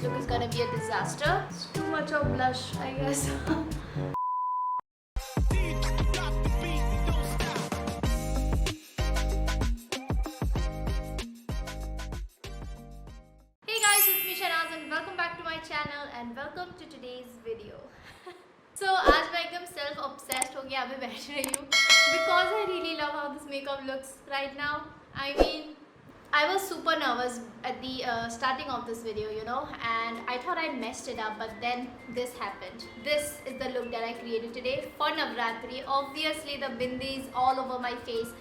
look is gonna be a disaster. It's too much of blush, I guess. Hey guys, it's me Sahnaz and welcome back to my channel and welcome to today's video. So आज मैं एकदम self obsessed हो गया अभी बैठ रही हूँ because I really love how this makeup looks right now. I mean, I was super nervous at the starting of this video, you know, and I thought I messed it up, but then this happened. This is the look that I created today for Navratri. Obviously the bindis all over my face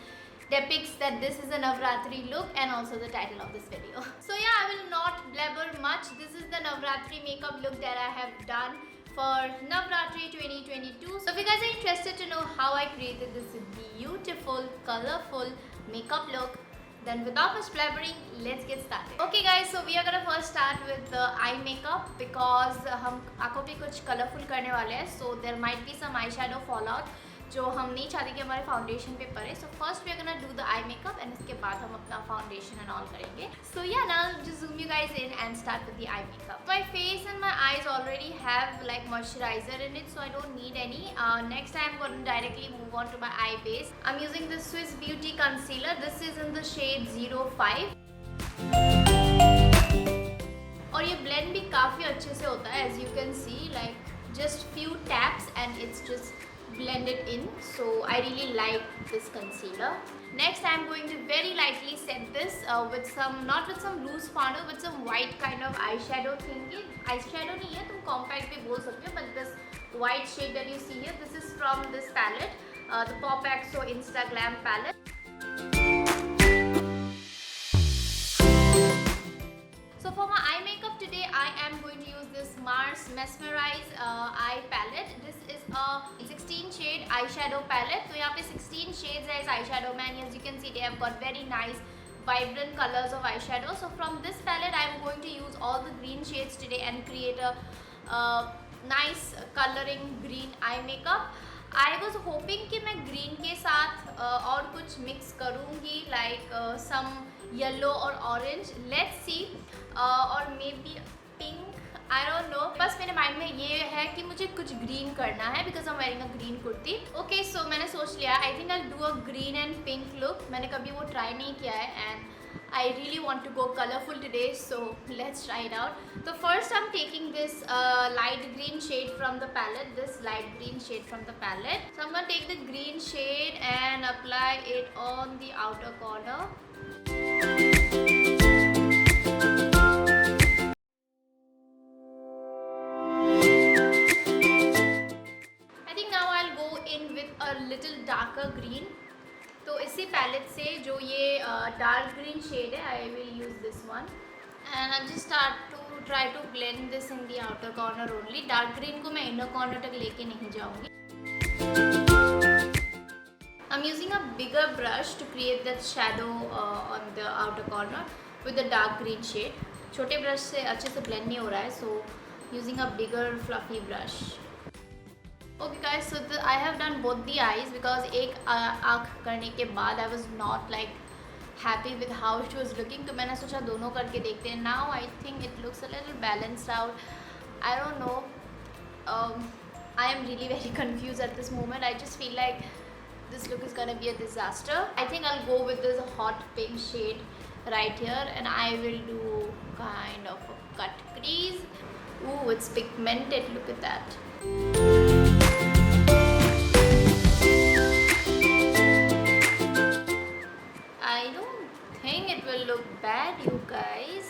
depicts that this is a Navratri look and also the title of this video. So yeah, I will not blabber much. This is the Navratri makeup look that I have done for Navratri 2022. So if you guys are interested to know how I created this beautiful, colorful makeup look, then without much blabbering, let's get started. Okay guys, so we are gonna first start with the eye makeup because हम आँखों पे कुछ colorful करने वाले हैं. So there might be some eyeshadow fallout जो हम नहीं चाहते कि हमारे फाउंडेशन पे पड़े. So first we are gonna do the eye makeup and इसके बाद हम अपना foundation and all करेंगे. So yeah, now I'll just zoom you guys in and start with the eye makeup. My face and my eyes already have like moisturizer in it, so I don't need any. Next I'm going to directly move on to my eye base. I'm using the Swiss Beauty concealer. This is in the shade 05. और ये blend भी काफ़ी अच्छे से होता है, as you can see, like just few taps and it's just blended in. So I really like this concealer. Next I am going to very lightly set this with some, not with some loose powder, with some white kind of eyeshadow thingy. Eyeshadow नहीं है, तुम compact भी बोल सकते हो, but this white shade that you see here, this is from this palette, the Pop-Axo Insta Glam palette. So for my eye makeup today, I am going to use this Mars Mesmerize eye palette. This is a 16 shade eyeshadow palette. So यहाँ पे 16 shades है इस eyeshadow में, and as you can see, they have got very nice vibrant colors of eyeshadow. So from this palette, I am going to use all the green shades today and create a nice coloring green eye makeup. I was hoping कि मैं green के साथ और कुछ mix करूँगी, like some yellow or orange. Let's see, or maybe pink. I don't know. बस मेरे mind में ये है कि मुझे कुछ green करना है because I'm wearing a green kurti. Okay, so मैंने सोच लिया. I think I'll do a green and pink look. मैंने कभी वो try नहीं किया है and I really want to go colorful today, so let's try it out. So first I'm taking this light green shade from the palette, this light green shade from the palette. So I'm going to take the green shade and apply it on the outer corner. I think now I'll go in with a little darker green. तो इसी palette से जो ये dark green shade है, I will use this one and I just start to try to blend this in the outer corner only. Dark green को मैं inner corner तक लेके नहीं जाऊँगी. I am using a bigger brush to create that shadow on the outer corner with the dark green shade. छोटे brush से अच्छे से ब्लेंड नहीं हो रहा है, so using a bigger fluffy brush. Okay guys, so I have done both the eyes because एक आँख करने के बाद I was not like happy with how it was looking, तो मैंने सोचा दोनों करके देखते हैं. Now I think it looks a little balanced out. I don't know. I am really very confused at this moment. I just feel like this look is gonna be a disaster. I think I'll go with this hot pink shade right here and I will do kind of a cut crease. Ooh, it's pigmented. Look at that. I don't think it will look bad, you guys.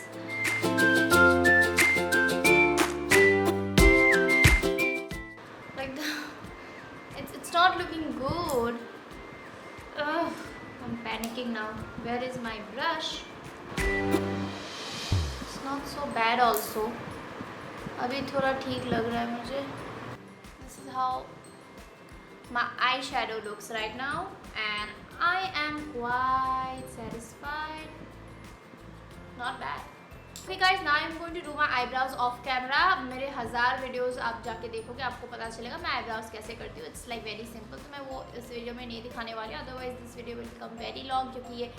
Like it's not looking good. Ugh, I'm panicking now. Where is my brush? It's not so bad also. अभी थोड़ा ठीक लग रहा है मुझे. This is how my eyeshadow looks right now and I am quite satisfied. Not bad. Okay guys, now I am going to do my eyebrows off camera. मेरे 1000 videos आप जाके देखोगे, आपको पता चलेगा मैं eyebrows कैसे करती हूँ. It's like very simple. तो मैं वो इस वीडियो में नहीं दिखाने वाली हूँ. Otherwise this video will become very long क्योंकि ये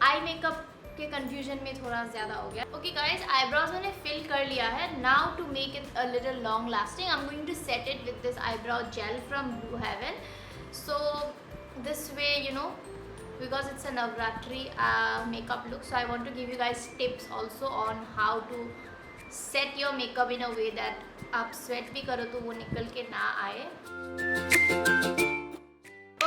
आई मेकअप के कंफ्यूजन में थोड़ा ज़्यादा हो गया. ओके गाइज, आईब्रोज मैंने फिल कर लिया है. Now to make it a little long lasting, I am going to set it with this eyebrow gel from Blue Heaven. So this way, you know, because it's a Navratri makeup look, so I want to give you guys tips also on how to set your makeup in a way that आप sweat भी करो तो वो निकल के ना आए.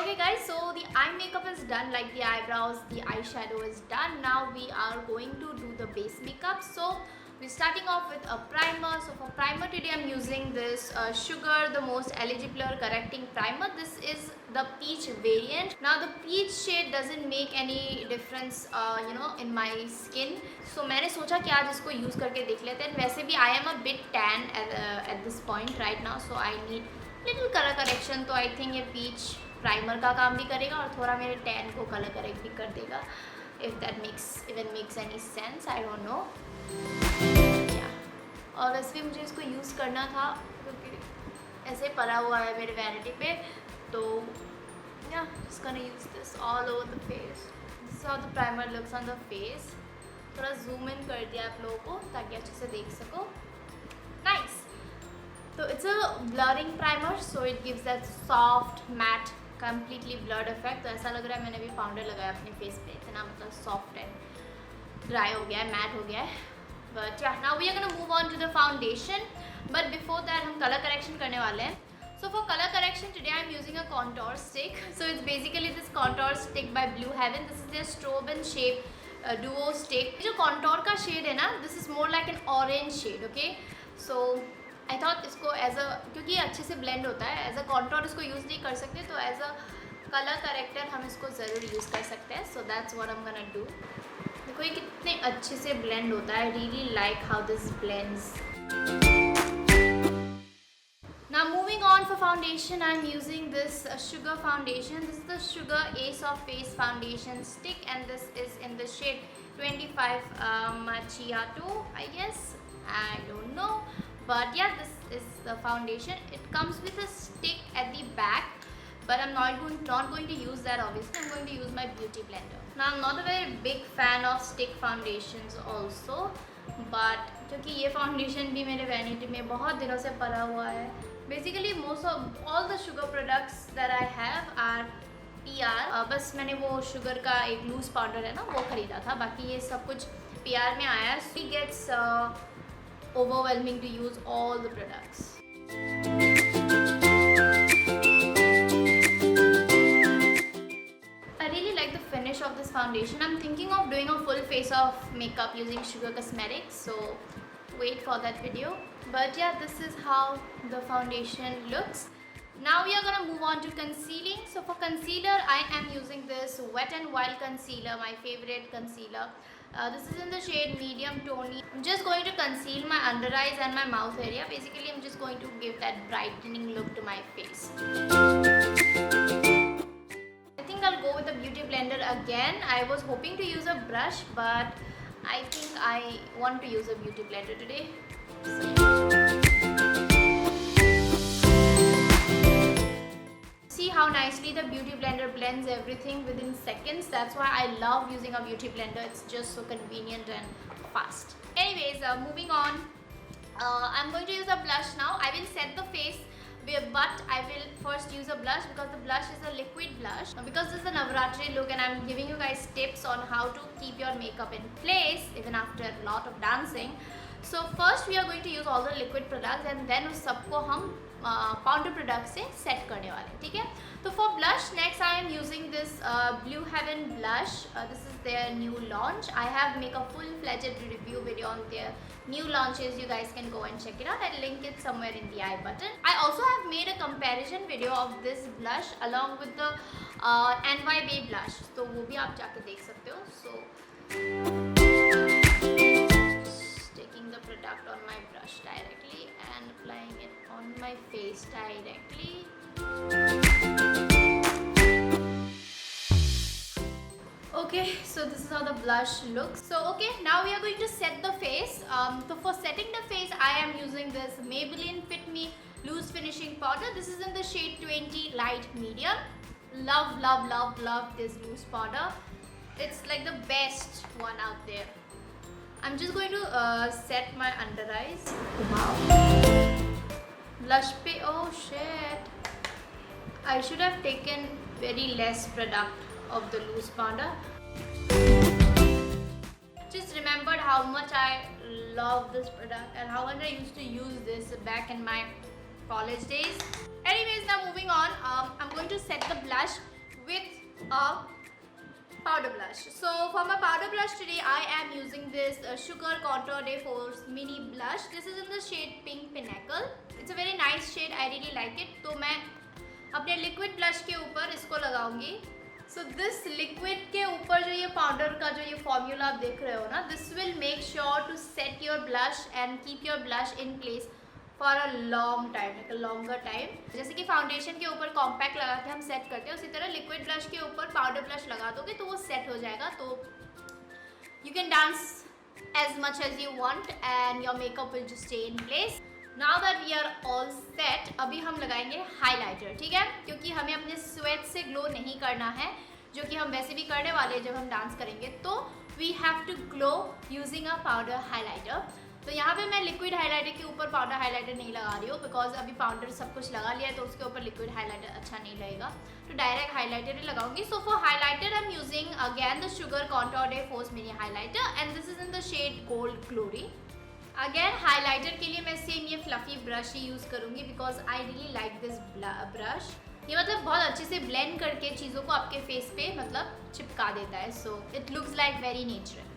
Okay guys, so the eye makeup is done, like the eyebrows, the eyeshadow is done. Now we are going to do the base makeup. So we're starting off with a primer. So for primer today I'm using this Sugar, the most eligible correcting primer. This is the peach variant. Now the peach shade doesn't make any difference you know, in my skin. So मैंने सोचा कि आज इसको use करके देख लेते हैं. वैसे भी I am a bit tan at this point right now, so I need little color correction. तो I think ये peach प्राइमर का काम भी करेगा और थोड़ा मेरे टैन को कलर करेक्ट भी कर देगा. If that makes any sense, I don't know. और वैसे भी मुझे इसको यूज़ करना था क्योंकि ऐसे पड़ा हुआ है मेरे वैनिटी पे. तो या just gonna use this all over the face. This is how the primer looks on the face. थोड़ा जूम इन कर दिया आप लोगों को ताकि अच्छे से देख सको. नाइस. तो it's a blurring primer, so it gives that soft matte completely blurred effect. तो ऐसा लग रहा है मैंने भी पाउडर लगाया अपने फेस पे, इतना मतलब सॉफ्ट है, ड्राई हो गया है, मैट हो गया है. But yeah now we are gonna move on to the foundation. But before that हम कलर करेक्शन करने वाले हैं. So for colour correction today I am using a contour stick. So it's basically this contour stick by Blue Heaven. This is the strobe in shape duo stick. जो contour का shade है ना, this is more like an orange shade. Okay, so I thought इसको as अ, क्योंकि ये अच्छे से blend होता है, एज अ कॉन्टोर इसको यूज़ नहीं कर सकते, तो एज अ कलर करेक्टर हम इसको ज़रूर यूज़ कर सकते हैं. So that's what I am gonna do. देखो ये कितने अच्छे से ब्लेंड होता है. Really like how this blends. Now moving on for foundation, I am using this Sugar foundation. This is the Sugar Ace of Face foundation stick and this is in the shade 25 Macchiato, I guess. I don't know. But yeah, this is the foundation. It comes with a stick at the back, but I'm not going to use that obviously. I'm going to use my beauty blender. Now I'm not a very big fan of stick foundations also, but क्योंकि ये foundation भी मेरे vanity में बहुत दिनों से पड़ा हुआ है. Basically most of all the sugar products that I have are PR. बस मैंने वो sugar का एक loose powder है ना, वो खरीदा था. बाकी ये सब कुछ PR में आया है. So it gets overwhelming to use all the products. I really like the finish of this foundation. I'm thinking of doing a full face of makeup using Sugar Cosmetics, so wait for that video. But yeah, this is how the foundation looks. Now we are gonna move on to concealing. So for concealer, I am using this Wet n Wild concealer, my favorite concealer. This is in the shade medium tony. I'm just going to conceal my under eyes and my mouth area. Basically, I'm just going to give that brightening look to my face. I think I'll go with the beauty blender again. I was hoping to use a brush, but I think I want to use a beauty blender today. See how nicely the beauty blender blends everything within seconds. That's why I love using a beauty blender. It's just so convenient and fast. Anyways, moving on. I'm going to use a blush now. I will set the face, but I will first use a blush because the blush is a liquid blush. Because this is a Navratri look and I'm giving you guys tips on how to keep your makeup in place even after a lot of dancing. So first we are going to use all the liquid products and then उस सबको हम powder product से set करने वाले हैं. ठीक है, तो for blush next I am using this Blue Heaven blush. This is their new launch. I have make a full fledged review video on their new launches. You guys can go and check it out. I'll link it somewhere in the I button. I also have made a comparison video of this blush along with the NYB blush, तो वो भी आप जाके देख सकते हो. So taking the product on my brush directly and applying it on my face directly. Okay, so this is how the blush looks. So okay, now we are going to set the face. So for setting the face, I am using this Maybelline Fit Me Loose Finishing Powder. This is in the shade 20 Light Medium. Love, love, love, love this loose powder. It's like the best one out there. I'm just going to set my under eyes. Wow. Blush pe, oh shit. I should have taken very less product of the loose powder. Just remembered how much I love this product and how much I used to use this back in my college days. Anyways, now moving on, I'm going to set the blush with a powder blush. So for my powder blush today, I am using this Sugar Contour de Force Mini Blush. This is in the shade Pink Pinnacle. It's a very nice shade. I really like it. तो मैं अपने liquid blush के ऊपर इसको लगाऊंगी. So this liquid के ऊपर जो ये powder का जो ये formula आप देख रहे हो ना, this will make sure to set your blush and keep your blush in place for a long time, like a longer time. जैसे कि foundation के ऊपर compact लगा के हम set करते हैं, उसी तरह liquid blush के ऊपर powder blush लगा दोगे तो वो set हो जाएगा. तो you can dance as much as you want and your makeup will just stay in place. Now that we are all set, अभी हम लगाएंगे highlighter, ठीक है? क्योंकि हमें अपने sweat से glow नहीं करना है, जो कि हम वैसे भी करने वाले हैं जब हम डांस करेंगे. तो we have to glow using a powder highlighter. तो यहाँ पे मैं लिक्विड हाइलाइटर के ऊपर पाउडर हाइलाइटर नहीं लगा रही हूँ, बिकॉज अभी पाउडर सब कुछ लगा लिया है तो उसके ऊपर लिक्विड हाइलाइटर अच्छा नहीं लगेगा, तो डायरेक्ट हाइलाइटर ही लगाऊंगी. So for highlighter I am using again the Sugar contour de force mini highlighter and this is in the shade gold glory. Again highlighter के लिए मैं सेम ये फ्लफी ब्रश ही यूज़ करूँगी because I really like this brush. ये मतलब बहुत अच्छे से ब्लेंड करके चीज़ों को आपके फेस पे मतलब चिपका देता है. So it looks like very natural.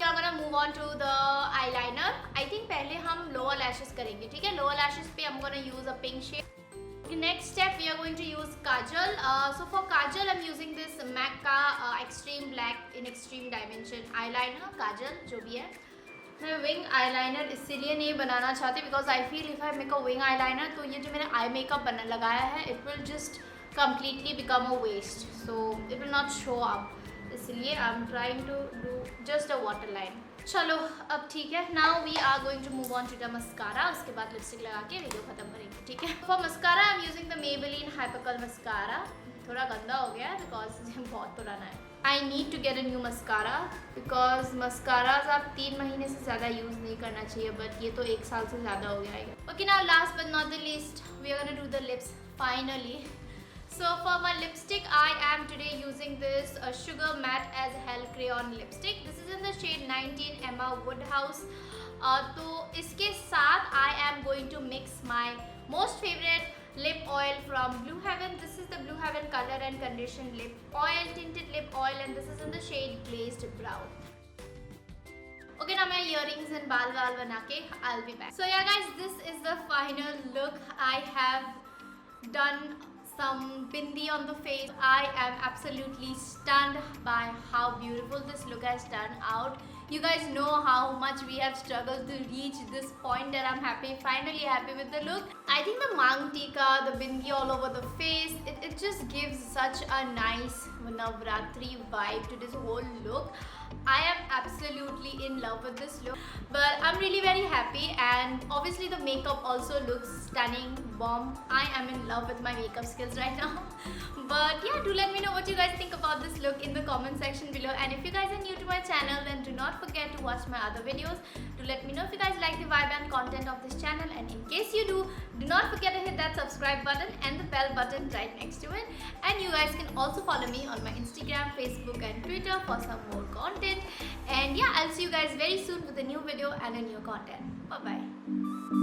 I'm gonna move on to the eyeliner. I think पहले हम lower lashes करेंगे, ठीक है? Lower lashes पे I'm gonna use a pink shade. Next step we are going to use kajal. So for kajal I'm using this nykaa extreme black in extreme dimension eyeliner. Kajal जो भी है, मैं wing eyeliner इसीलिए नहीं बनाना चाहती because I feel if I make a wing eyeliner तो ये जो मैंने eye makeup बना लगाया है it will just completely become a waste. So it will not show up. इसलिए I am trying to do just a water line. चलो अब ठीक है. Now we are going to move on to the mascara. उसके बाद lipstick लगा के video खत्म करेंगे, ठीक है? For mascara I am using the Maybelline Hypercurl mascara. थोड़ा गंदा हो गया है बिकॉज ये बहुत पुराना है. I need to get a new mascara because mascaras आप 3 महीने से ज़्यादा यूज़ नहीं करना चाहिए, बट ये तो 1 साल से ज़्यादा हो गया है. Okay, now last but not the least we are gonna do the lips finally. So for my lipstick, I am today using this Sugar Matte as Hell Crayon lipstick. This is in the shade 19 Emma Woodhouse. तो इसके साथ I am going to mix my most favorite lip oil from Blue Heaven. This is the Blue Heaven Color and Condition Lip Oil, Tinted Lip Oil, and this is in the shade Glazed Brown. Okay, now my earrings and baal bana ke I'll be back. So yeah guys, this is the final look. I have done some bindi on the face. I am absolutely stunned by how beautiful this look has turned out. You guys know how much we have struggled to reach this point and I'm finally happy with the look. I think the mang tika, the bindi all over the face, it just gives such a nice Navratri vibe to this whole look. I am absolutely in love with this look, but I'm really very happy, and obviously the makeup also looks stunning, bomb. I am in love with my makeup skills right now. But yeah, do let me know what you guys think about this look in the comment section below, and if you guys are new to my channel then do not forget to watch my other videos. Do let me know if you guys like the vibe and content of this channel, and in case you do not forget to hit that subscribe button and the bell button right next to it. And you guys can also follow me on my Instagram, Facebook and Twitter for some more content. And yeah, I'll see you guys very soon with a new video and a new content. Bye bye.